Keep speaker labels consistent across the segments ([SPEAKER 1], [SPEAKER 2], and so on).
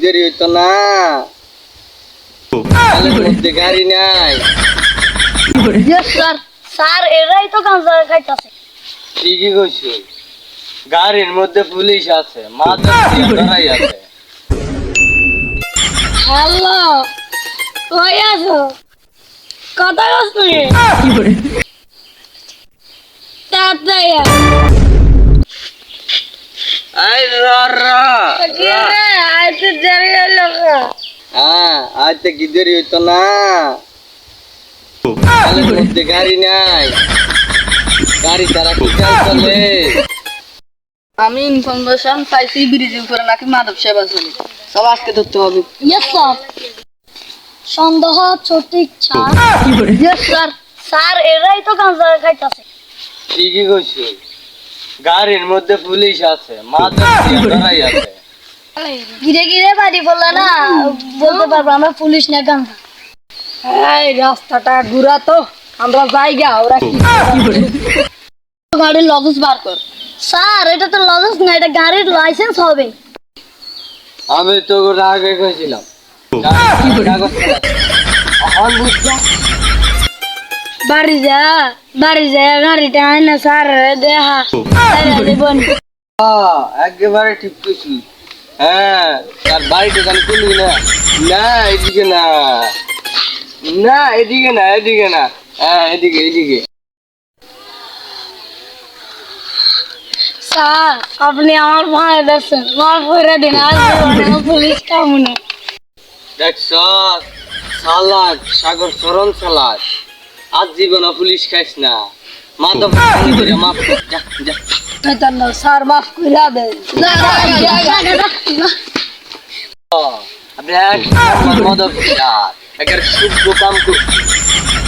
[SPEAKER 1] দেরি হইতো না? কালের মধ্যে গাড়ি নাই।
[SPEAKER 2] স্যার স্যার এরাই তো গাঁজা খাইতাছে।
[SPEAKER 1] ঠিকই কইছো, গাড়ির মধ্যে পুলিশ আছে, মাথা দাঁড়াই আছে।
[SPEAKER 2] হ্যালো, কই আছো? কথা কস নি? তাড়াতাড়ি আয়।
[SPEAKER 1] আই রা রা
[SPEAKER 2] কি রে, আইতে দেরি হলো গো।
[SPEAKER 1] হ্যাঁ, আজকে কি দেরি হইতো না? কালের মধ্যে গাড়ি নাই, গাড়ি ছাড়া কি কাজ চলে?
[SPEAKER 3] আমি ইনফরমেশন পাইছি ব্রিজের উপরে নাকি মাধব সেবা চলে, সব আজকে ধরতে হবে।
[SPEAKER 2] ইয়েস স্যার, সন্দেহ সঠিক স্যার। ইয়েস স্যার, স্যার এরাই তো গাঁজা খাইতাছে।
[SPEAKER 1] ঠিকই কইছো, গাড়ির মধ্যে পুলিশ আছে, মাথা দাঁড়াই আছে।
[SPEAKER 2] গিরে গিরে বাড়ি বললে না, বলতে পারবো আমরা পুলিশ না গাঁজা।
[SPEAKER 3] এই রাস্তাটা ঘুরা তো, আমরা জায়গা ওরা কি গাড়ির লগেজ বার কর।
[SPEAKER 2] স্যার এটা তো লজেন্স না, এটা গাড়ির লাইসেন্স হবে।
[SPEAKER 1] আমি তো আগে কইছিলাম
[SPEAKER 2] বাড়ি যা, বাড়ি যা, গাড়িটা আয় না স্যার দেখা দেবন।
[SPEAKER 1] একেবারে ঠিক কইছি। হ্যাঁ, তার বাড়িতে জানি তুলবি না। না এদিকে না, না এদিকে না, এদিকে না, হ্যাঁ এদিকে এদিকে।
[SPEAKER 2] স্যার আপনি আমার ভাই দেখছেন, মাফ করে দিন, আর জীবনে পুলিশ কামু না।
[SPEAKER 1] দেখছ, সালাদ সাগর সরল সালাদ, আজ জীবন পুলিশ খাইস না। মাধব মাফ কর, যা যা।
[SPEAKER 3] স্যার মাফ করে দে।
[SPEAKER 1] আপনি মাধব একটা শুভ কাম করছি।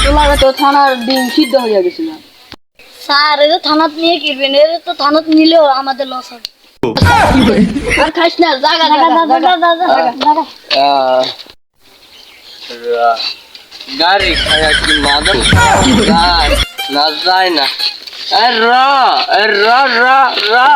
[SPEAKER 3] তোমার তো থানার ডিম সিদ্ধ হয়ে গেছিল।
[SPEAKER 2] স্যার এটা থানাত নিয়ে কিনবেন, এটা তো থানাত নিলেও আমাদের লস হবে।
[SPEAKER 3] আর খাইস না, জায়গা
[SPEAKER 1] গাড়ি খায়া কি মাধব যায় না যায় না। রা রা রা রা